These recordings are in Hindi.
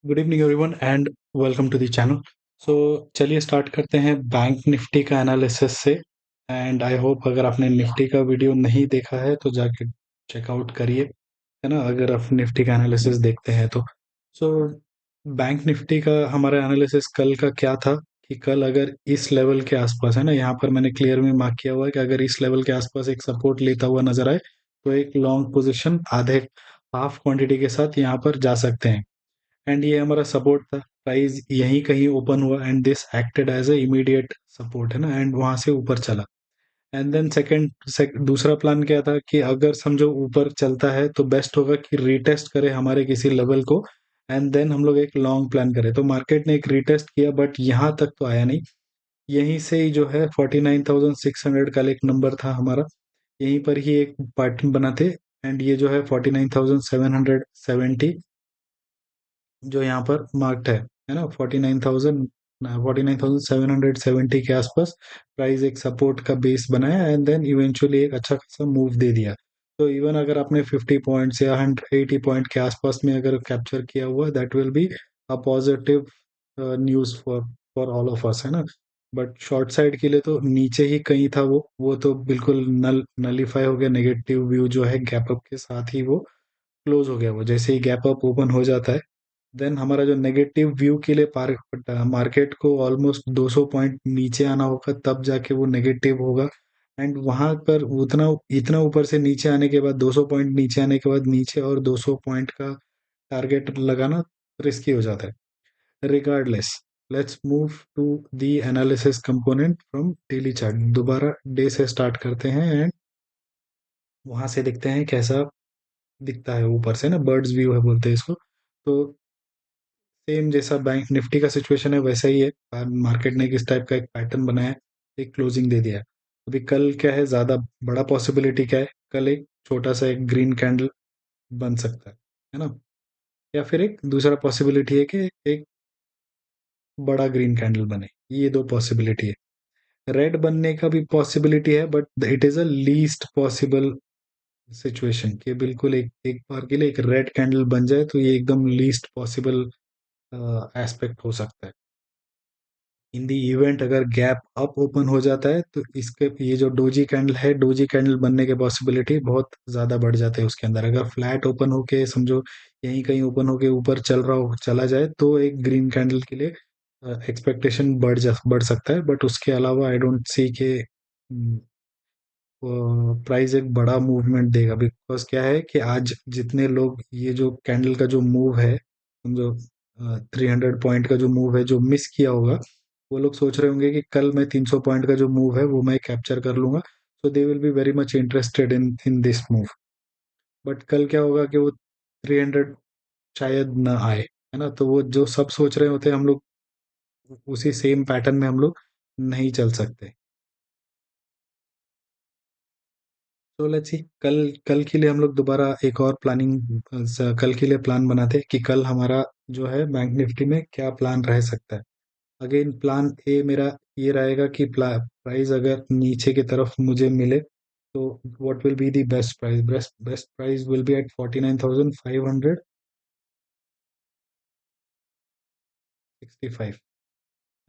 Good evening everyone and welcome to the channel. So चलिए स्टार्ट करते हैं बैंक निफ्टी का एनालिसिस से। एंड आई होप अगर आपने निफ्टी का वीडियो नहीं देखा है तो जाके चेकआउट करिए, है ना, अगर आप निफ्टी का एनालिसिस देखते हैं तो। सो बैंक निफ्टी का हमारा एनालिसिस कल का क्या था कि कल अगर इस लेवल के आसपास, है ना, यहाँ पर मैंने क्लियर में मार्क किया हुआ है कि अगर इस लेवल के आसपास एक सपोर्ट लेता हुआ नजर आए तो एक लॉन्ग पोजिशन आधे हाफ क्वांटिटी के साथ यहाँ पर जा सकते हैं। एंड ये हमारा सपोर्ट था, प्राइस यहीं कहीं ओपन हुआ and this acted as a immediate support, है ना, एंड वहां से ऊपर चला। एंड देन दूसरा प्लान क्या था कि अगर समझो ऊपर चलता है तो बेस्ट होगा कि रीटेस्ट करे हमारे किसी लेवल को एंड देन हम लोग एक लॉन्ग प्लान करें। तो मार्केट ने एक रीटेस्ट किया बट यहाँ तक तो आया नहीं। यहीं से ही जो है 49,600 का एक नंबर था हमारा, यहीं पर ही एक पैटर्न बना थे। एंड ये जो है 49,770 जो यहाँ पर मार्क्ड है ना, 49,770 के आसपास प्राइस एक सपोर्ट का बेस बनाया एंड देन इवेंचुअली एक अच्छा खासा मूव दे दिया। तो इवन अगर आपने 50 पॉइंट्स या 180 पॉइंट के आसपास में अगर कैप्चर किया हुआ, that will be a positive news for for all of us, है ना। बट शॉर्ट साइड के लिए तो नीचे ही कहीं था वो तो बिल्कुल नलीफाई हो गया। नेगेटिव व्यू जो है गैप अप के साथ ही वो क्लोज हो गया। वो जैसे ही गैप अप ओपन हो जाता है देन हमारा जो नेगेटिव व्यू के लिए मार्केट को ऑलमोस्ट 200 पॉइंट नीचे आना होगा तब जाके वो नेगेटिव होगा। एंड वहां पर उतना इतना ऊपर से नीचे आने के बाद 200 पॉइंट नीचे आने के बाद नीचे और 200 पॉइंट का टारगेट लगाना रिस्की हो जाता है। Regardless, let's move to the analysis component from daily chart. दोबारा डे से स्टार्ट करते हैं एंड वहां से देखते हैं कैसा दिखता है ऊपर से, ना, बर्ड्स व्यू है बोलते हैं इसको। तो सेम जैसा बैंक निफ्टी का सिचुएशन है वैसा ही है। मार्केट ने किस टाइप का एक पैटर्न बनाया है, एक क्लोजिंग दे दिया है। अभी कल क्या है, ज्यादा बड़ा पॉसिबिलिटी क्या है, कल एक छोटा सा एक ग्रीन कैंडल बन सकता है ना। या फिर एक दूसरा पॉसिबिलिटी है कि एक बड़ा ग्रीन कैंडल बने। ये दो पॉसिबिलिटी है। रेड बनने का भी पॉसिबिलिटी है but it is a least possible situation कि बिल्कुल एक एक बार के लिए एक रेड कैंडल बन जाए तो ये एकदम लीस्ट पॉसिबल एस्पेक्ट हो सकता है। इन दी इवेंट अगर गैप अप ओपन हो जाता है तो इसके ये जो डोजी कैंडल है, डोजी कैंडल बनने के पॉसिबिलिटी बहुत ज्यादा बढ़ जाते हैं उसके अंदर। अगर फ्लैट ओपन होके समझो यहीं कहीं ओपन होके ऊपर चल रहा हो चला जाए तो एक ग्रीन कैंडल के लिए एक्सपेक्टेशन बढ़ सकता है। बट उसके अलावा आई डोंट सी के प्राइस एक बड़ा मूवमेंट देगा। बिकॉज क्या है कि आज जितने लोग ये जो कैंडल का जो मूव है, समझो 300 पॉइंट का जो मूव है जो मिस किया होगा, वो लोग सोच रहे होंगे कि कल मैं 300 पॉइंट का जो मूव है वो मैं कैप्चर कर लूंगा। So they will be very much interested in this move. But कल क्या होगा कि वो 300 शायद ना आए, है ना। तो वो जो सब सोच रहे होते हैं हम लोग उसी सेम पैटर्न में हम लोग नहीं चल सकते। तो लेट्स सी, कल कल के लिए हम लोग दोबारा एक और प्लानिंग, कल के लिए प्लान बनाते हैं कि कल हमारा जो है बैंक निफ्टी में क्या प्लान रह सकता है। अगेन प्लान ए मेरा ये रहेगा कि प्राइस अगर नीचे की तरफ मुझे मिले तो what will be the best price. Best price will be at 49,565,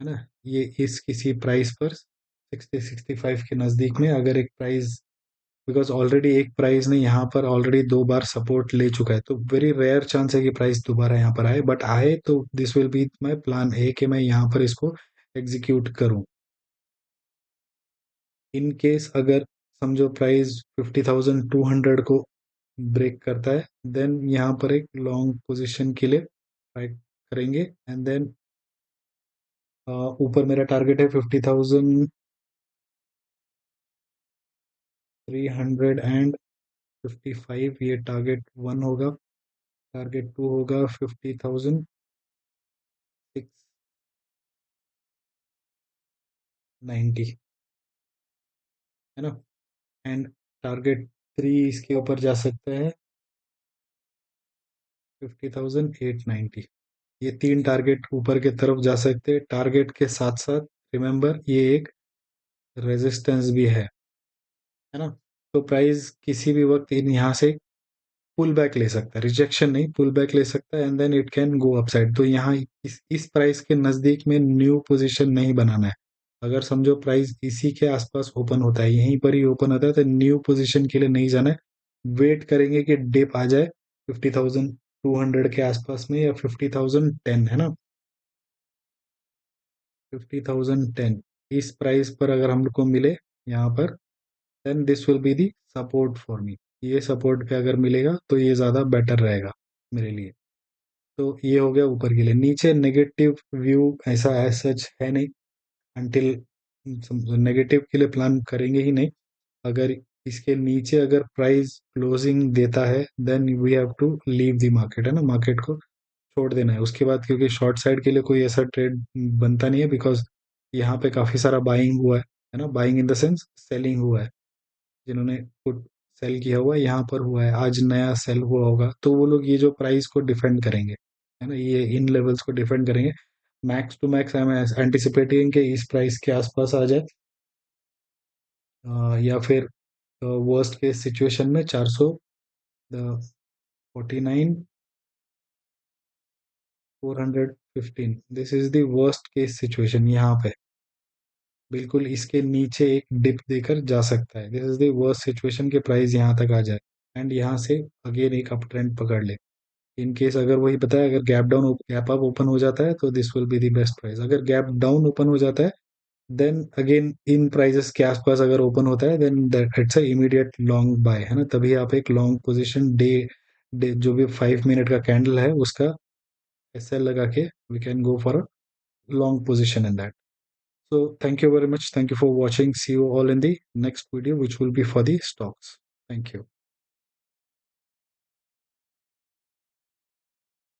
है ना। ये इस किसी प्राइस पर 60-65 के नज़दीक में अगर एक प्राइस, बिकॉज ऑलरेडी एक प्राइस ने यहाँ पर ऑलरेडी दो बार सपोर्ट ले चुका है तो वेरी रेयर चांस है कि प्राइस दोबारा यहाँ पर आए। बट आए तो this will be my plan A कि मैं यहाँ पर इसको एग्जीक्यूट करूँ। इन केस अगर समझो प्राइस 50,200 को ब्रेक करता है देन यहाँ पर एक लॉन्ग पोजीशन के लिए ट्राई करेंगे। एंड देन ऊपर मेरा टारगेट है 50,355, ये टारगेट वन होगा। टारगेट टू होगा 50,690, है ना। एंड टारगेट थ्री इसके ऊपर जा सकता है 50,890। ये तीन टारगेट ऊपर के तरफ जा सकते हैं। टारगेट के साथ साथ रिमेंबर ये एक रेजिस्टेंस भी है ना। तो प्राइस किसी भी वक्त इन यहाँ से पुल बैक ले सकता है, रिजेक्शन नहीं, पुल बैक ले सकता है, and then it can go upside. तो यहाँ इस प्राइस के नजदीक में न्यू पोजीशन नहीं बनाना है। अगर समझो प्राइस इसी के आसपास ओपन होता है, यहीं पर ही ओपन होता है, तो न्यू पोजीशन के लिए नहीं जाना है। वेट करेंगे कि डिप आ जाए 50,200 के आसपास में, या 50,010 है ना, 50,010 इस प्राइस पर अगर हमको मिले यहाँ पर, then this will be the support for me. ये सपोर्ट पे अगर मिलेगा तो ये ज़्यादा बेटर रहेगा मेरे लिए। तो ये हो गया ऊपर के लिए। नीचे नेगेटिव व्यू ऐसा एज सच है नहीं, अंटिल नेगेटिव के लिए प्लान करेंगे ही नहीं। अगर इसके नीचे अगर प्राइस क्लोजिंग देता है, then we have to leave the market, है ना, मार्केट को छोड़ देना है उसके बाद, क्योंकि शॉर्ट साइड के लिए कोई ऐसा ट्रेड बनता नहीं है, बिकॉज यहाँ पे काफी सारा बाइंग हुआ है ना, buying in the sense selling हुआ है। जिन्होंने पुट सेल किया हुआ है यहाँ पर हुआ है, आज नया सेल हुआ होगा, तो वो लोग ये जो प्राइस को डिफेंड करेंगे, है ना, ये इन लेवल्स को डिफेंड करेंगे। Max to max I am anticipating कि इस प्राइस के आसपास आ जाए, या फिर वर्स्ट केस सिचुएशन में 449,415, this is the worst case situation. यहाँ पे बिल्कुल इसके नीचे एक डिप देकर जा सकता है, this is the worst situation के प्राइस यहाँ तक आ जाए, एंड यहाँ से अगेन एक अप ट्रेंड पकड़ ले। इन केस अगर वही पता है, अगर गैप अप ओपन हो जाता है तो this will be the best price. अगर गैप डाउन ओपन हो जाता है, देन अगेन इन प्राइसेस के आसपास अगर ओपन होता है, then that it's a immediate long buy, है ना, तभी आप एक लॉन्ग पोजीशन डे जो भी 5 मिनट का कैंडल है उसका एसएल लगा के we can go for a long position in that. So thank you very much. Thank you for watching. See you all in the next video, which will be for the stocks. Thank you.